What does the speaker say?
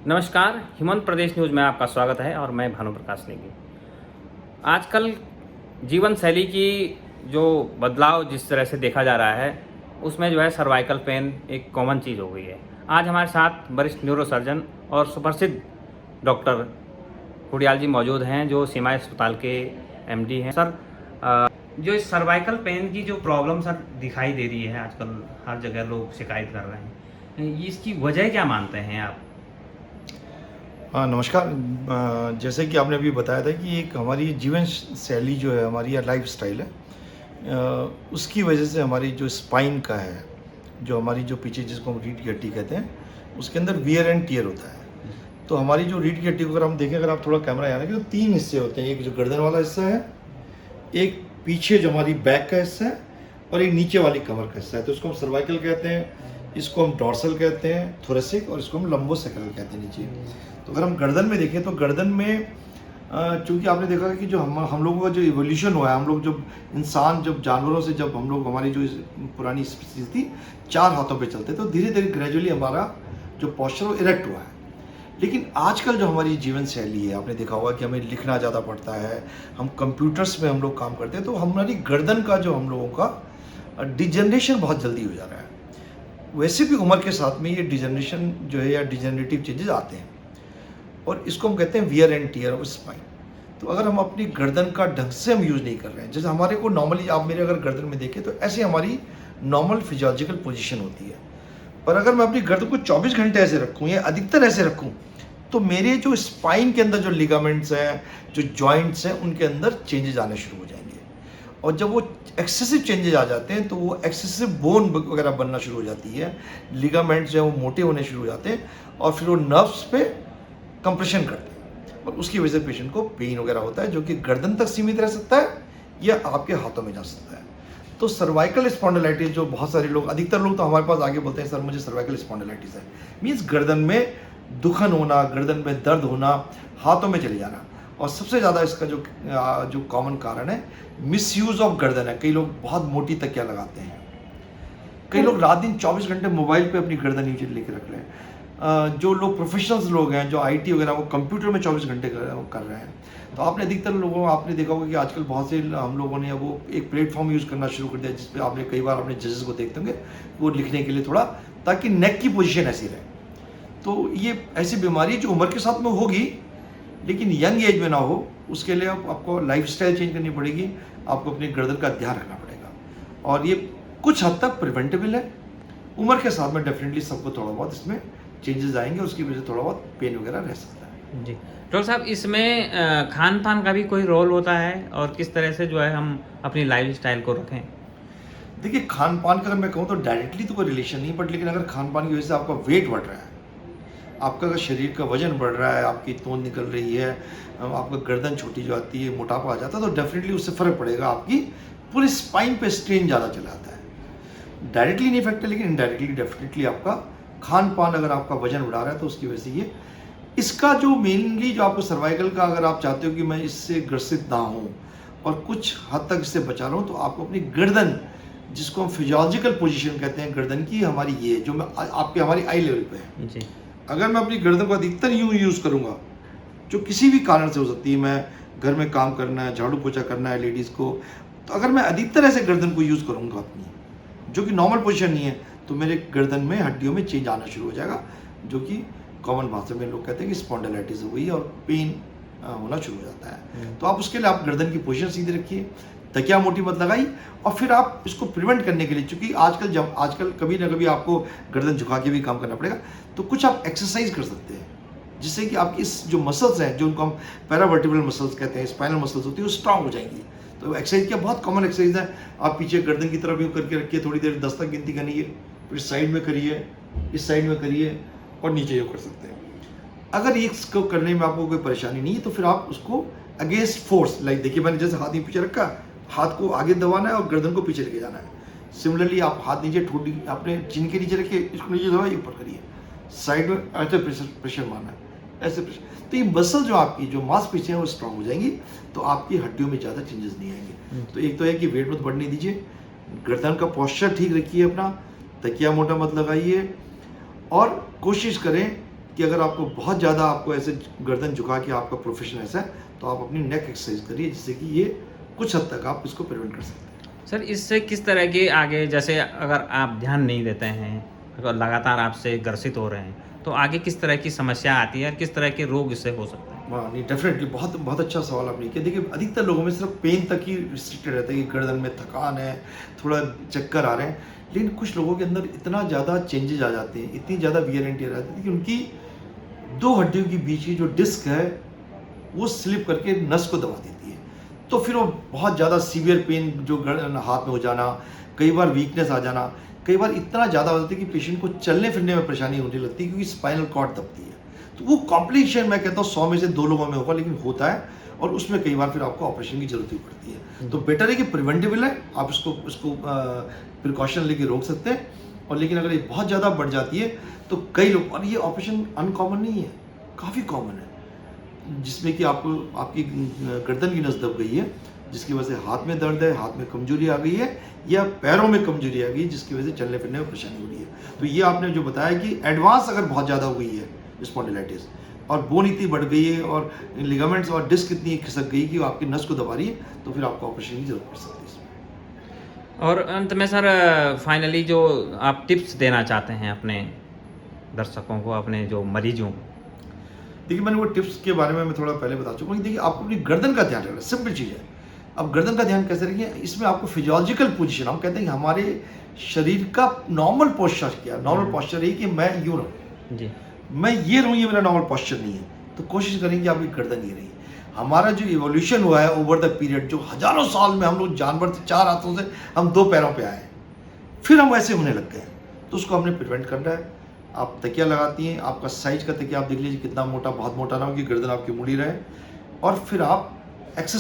नमस्कार, हिमंत प्रदेश न्यूज़ में आपका स्वागत है और मैं भानु प्रकाश नेगी। आजकल जीवन शैली की जो बदलाव जिस तरह से देखा जा रहा है, उसमें जो है सर्वाइकल पेन एक कॉमन चीज़ हो गई है। आज हमारे साथ वरिष्ठ न्यूरोसर्जन और सुप्रसिद्ध डॉक्टर कुडियाल जी मौजूद हैं, जो सीमा अस्पताल के एमडी हैं। सर, जो इस सर्वाइकल पेन की जो प्रॉब्लम सर दिखाई दे रही है आजकल, हर जगह लोग शिकायत कर रहे हैं, इसकी वजह क्या मानते हैं आप? हाँ, नमस्कार। जैसे कि आपने अभी बताया था कि एक हमारी जीवन शैली जो है, हमारी या लाइफ स्टाइल है, उसकी वजह से हमारी जो स्पाइन का है, जो हमारी जो पीछे जिसको हम रीढ़ की हड्डी कहते हैं, उसके अंदर वियर एंड टियर होता है। तो हमारी जो रीढ़ की हड्डी को अगर हम देखें, अगर आप थोड़ा कैमरा यहाँ रखें, तो 3 हिस्से होते हैं। एक जो गर्दन वाला हिस्सा है, एक पीछे जो हमारी बैक का हिस्सा है, और एक नीचे वाली कमर का हिस्सा है। तो इसको हम सर्वाइकल कहते हैं, इसको हम डॉर्सल कहते हैं, थोरेसिक, और इसको हम लंबोसेक्रल कहते हैं नीचे। तो अगर हम गर्दन में देखें तो गर्दन में चूँकि आपने देखा कि जो हम लोगों का जो इवोल्यूशन हुआ है, हम लोग जब इंसान जब जानवरों से जब हम लोग हमारी जो पुरानी स्पीसीज थी 4 हाथों पे चलते, तो धीरे धीरे ग्रेजुअली हमारा जो पोस्चर वो इरेक्ट हुआ है। लेकिन आजकल जो हमारी जीवन शैली है, आपने देखा होगा कि हमें लिखना ज़्यादा पड़ता है, हम कंप्यूटर्स में हम लोग काम करते हैं, तो हमारी गर्दन का जो हम लोगों का डिजनरेशन बहुत जल्दी हो जा रहा है। वैसे भी उम्र के साथ में ये डिजनरेशन जो है या डिजनरेटिव चेंजेस आते हैं, और इसको हम कहते हैं wear and tear of spine. तो अगर हम अपनी गर्दन का ढंग से हम यूज़ नहीं कर रहे हैं, जैसे हमारे को नॉर्मली आप मेरे अगर गर्दन में देखें तो ऐसे हमारी नॉर्मल फिजियोलॉजिकल पोजीशन होती है, पर अगर मैं अपनी गर्दन को 24 घंटे ऐसे रखूँ या अधिकतर ऐसे रखूँ, तो मेरे जो स्पाइन के अंदर जो लिगामेंट्स हैं, जो जॉइंट्स हैं, उनके अंदर चेंजेस आने शुरू हो जाएंगे। और जब वो एक्सेसिव चेंजेस आ जाते हैं तो वो एक्सेसिव बोन वगैरह बनना शुरू हो जाती है, लिगामेंट्स जो है वो मोटे होने शुरू हो जाते हैं, और फिर वो नर्व्स पे कंप्रेशन करते हैं, और उसकी वजह से पेशेंट को पेन वगैरह होता है, जो कि गर्दन तक सीमित रह सकता है या आपके हाथों में जा सकता है। तो सर्वाइकल स्पॉन्डिलाइटिस जो बहुत सारे लोग, अधिकतर लोग तो हमारे पास आगे बोलते हैं, सर मुझे सर्वाइकल स्पॉन्डिलाइटिस है, मीन्स गर्दन में दुखन होना, गर्दन में दर्द होना, हाथों में चले जाना। और सबसे ज़्यादा इसका जो कॉमन कारण है, मिसयूज़ ऑफ गर्दन है। कई लोग बहुत मोटी तकिया लगाते हैं, कई लोग रात दिन 24 घंटे मोबाइल पे अपनी गर्दन नीचे लेके रख रहे हैं। जो लोग प्रोफेशनल्स लोग हैं, जो आईटी वगैरह, वो कंप्यूटर में 24 घंटे कर रहे हैं। तो आपने अधिकतर लोगों आपने देखा होगा कि आजकल बहुत से हम लोगों ने वो एक प्लेटफॉर्म यूज़ करना शुरू कर दिया, जिसपे आपने कई बार अपने जजेस को देखते होंगे, वो लिखने के लिए थोड़ा, ताकि नेक की पोजीशन ऐसी रहे। तो ये ऐसी बीमारी जो उम्र के साथ में होगी, लेकिन यंग एज में ना हो, उसके लिए आपको लाइफस्टाइल चेंज करनी पड़ेगी, आपको अपनी गर्दन का ध्यान रखना पड़ेगा, और ये कुछ हद तक प्रिवेंटेबल है। उम्र के साथ में डेफिनेटली सबको थोड़ा बहुत इसमें चेंजेस आएंगे, उसकी वजह से थोड़ा बहुत पेन वगैरह रह सकता है। जी डॉक्टर साहब, इसमें खान पान का भी कोई रोल होता है, और किस तरह से जो है हम अपनी लाइफ स्टाइल को रखें? देखिए, खान पान का अगर मैं कहूँ तो डायरेक्टली तो कोई रिलेशन नहीं, बट लेकिन अगर खान पान की वजह से आपका वेट बढ़ रहा है, आपका अगर शरीर का वजन बढ़ रहा है, आपकी तोंद निकल रही है, आपका गर्दन छोटी जो आती है, मोटापा आ जाता है, तो डेफिनेटली उससे फ़र्क पड़ेगा, आपकी पूरी स्पाइन पे स्ट्रेन ज़्यादा चला आता है। डायरेक्टली नहीं इफेक्ट है, लेकिन इनडायरेक्टली डेफिनेटली आपका खान पान, अगर आपका वजन बढ़ा रहा है, तो उसकी वजह से ये इसका जो मेनली जो आपको सर्वाइकल का, अगर आप चाहते हो कि मैं इससे ग्रसित ना हूँ और कुछ हद तक इससे बचा रहा हूँ, तो आपको अपनी गर्दन, जिसको हम फिजियोलॉजिकल पोजीशन कहते हैं गर्दन की, हमारी ये जो मैं आपके हमारी आई लेवल पे है जी, अगर मैं अपनी गर्दन को अधिकतर यूँ यूज़ करूँगा, जो किसी भी कारण से हो सकती है, मैं घर में काम करना है, झाड़ू पोछा करना है लेडीज़ को, तो अगर मैं अधिकतर ऐसे गर्दन को यूज़ करूँगा अपनी, जो कि नॉर्मल पोजीशन नहीं है, तो मेरे गर्दन में हड्डियों में चेंज आना शुरू हो जाएगा, जो कि कॉमन भाषा में लोग कहते हैं कि स्पॉन्डिलाइटिस हो गई, और पेन होना शुरू हो जाता है। तो आप उसके लिए आप गर्दन की पोजीशन सीधी रखिए, तकिया मोटी मत लगाई, और फिर आप इसको प्रिवेंट करने के लिए, चूँकि आजकल कभी ना कभी आपको गर्दन झुका के भी काम करना पड़ेगा, तो कुछ आप एक्सरसाइज कर सकते हैं, जिससे कि आपकी इस जो मसल्स हैं, जो उनको हम पैरावर्टिब्रल मसल्स कहते हैं, स्पाइनल मसल्स होती है, वो स्ट्रांग हो जाएंगी। तो एक्सरसाइज क्या बहुत कॉमन एक्सरसाइज है, आप पीछे गर्दन की तरफ यूँ करके रखिए, थोड़ी देर 10 तक गिनती करिए, फिर साइड में करिए, इस साइड में करिए, और नीचे यूँ कर सकते हैं। अगर इसको करने में आपको कोई परेशानी नहीं है, तो फिर आप उसको अगेंस्ट फोर्स, लाइक देखिए मैंने जैसे हाथ पीछे रखा, हाथ को आगे दबाना है और गर्दन को पीछे लेके जाना है। सिमिलरली आप हाथ नीचे, ठोड़ी अपने चिन के नीचे रखिए, इसको नीचे दबाइए, ऊपर करिए, साइड में ऐसे प्रेशर मारना है, ऐसे प्रेशर। तो ये मसल जो आपकी जो मांसपेशियां हैं वो स्ट्रांग हो जाएंगी, तो आपकी हड्डियों में ज़्यादा चेंजेस नहीं आएंगे। तो एक तो है कि वेट मत बढ़ने दीजिए, गर्दन का पोस्चर ठीक रखिए अपना, तकिया मोटा मत लगाइए, और कोशिश करें कि अगर आपको बहुत ज़्यादा आपको ऐसे गर्दन झुका के आपका प्रोफेशन ऐसा है तो आप अपनी नेक एक्सरसाइज करिए, जिससे कि ये कुछ हद तक आप इसको प्रिवेंट कर सकते हैं। सर इससे किस तरह के आगे, जैसे अगर आप ध्यान नहीं देते हैं, अगर लगातार आपसे ग्रसित हो रहे हैं, तो आगे किस तरह की समस्या आती है और किस तरह के रोग इससे हो सकते हैं? हाँ नहीं, डेफिनेटली बहुत बहुत अच्छा सवाल आपने किया। देखिए अधिकतर लोगों में सिर्फ पेन तक ही रिस्ट्रिक्टेड रहता है कि गर्दन में थकान है, थोड़ा चक्कर आ रहे हैं, लेकिन कुछ लोगों के अंदर इतना ज़्यादा चेंजेज आ जाते हैं, इतनी ज़्यादा वियर एंड टियर आ जाती है कि उनकी दो हड्डियों के बीच की जो डिस्क है वो स्लिप करके नस को दबा देती है। तो फिर वो बहुत ज़्यादा सीवियर पेन जो हाथ में हो जाना, कई बार वीकनेस आ जाना, कई बार इतना ज़्यादा हो जाता है कि पेशेंट को चलने फिरने में परेशानी होने लगती है, क्योंकि स्पाइनल कॉर्ड दबती है। तो वो कॉम्प्लिकेशन मैं कहता हूँ 100 में से 2 लोगों में होगा, लेकिन होता है, और उसमें कई बार फिर आपको ऑपरेशन की जरूरत ही पड़ती है। तो बेटर है कि प्रिवेंटेबल है, आप इसको प्रिकॉशन लेके रोक सकते हैं। और लेकिन अगर ये बहुत ज़्यादा बढ़ जाती है तो कई लोग, और ये ऑपरेशन अनकॉमन नहीं है, काफ़ी कॉमन है, जिसमें कि आपको आपकी गर्दन की नस दब गई है, जिसकी वजह से हाथ में दर्द है, हाथ में कमजोरी आ गई है, या पैरों में कमजोरी आ गई है, जिसकी वजह से चलने फिरने में परेशानी हो रही है। तो ये आपने जो बताया कि एडवांस अगर बहुत ज़्यादा हो गई है स्पॉन्डिलाइटिस, और बोन इतनी बढ़ गई है, और लिगामेंट्स और डिस्क इतनी खिसक गई कि वो आपकी नस को दबा रही है, तो फिर आपको ऑपरेशन की जरूरत पड़ सकती है इसमें। और अंत में सर फाइनली जो आप टिप्स देना चाहते हैं अपने दर्शकों को, अपने जो मरीजों को? देखिए मैंने वो टिप्स के बारे में मैं थोड़ा पहले बता चुका हूँ। देखिए आपको अपनी गर्दन का ध्यान रखना, सिंपल चीज़ है। अब गर्दन का ध्यान कैसे रखिए, इसमें आपको फिजियोलॉजिकल पोजीशन, हम कहते हैं कि हमारे शरीर का नॉर्मल पोस्चर क्या है। नॉर्मल पोस्चर है कि मैं यूँ रहूँ, जी। मैं ये रहूँ, ये मेरा नॉर्मल पोस्चर नहीं है। तो कोशिश करेंगे कि आपकी गर्दन ये रही। हमारा जो इवोल्यूशन हुआ है ओवर द पीरियड, जो हजारों साल में हम लोग जानवर थे, 4 हाथों से हम 2 पैरों पे आए, फिर हम वैसे होने लग गए, तो उसको हमने प्रिवेंट करना है। आप तकिया लगाती हैं, आपका साइज का तकिया आप देख लीजिए कितना मोटा, बहुत मोटा ना हो कि गर्दन आपकी मुड़ी रहे, और फिर आप एक्सरसाइज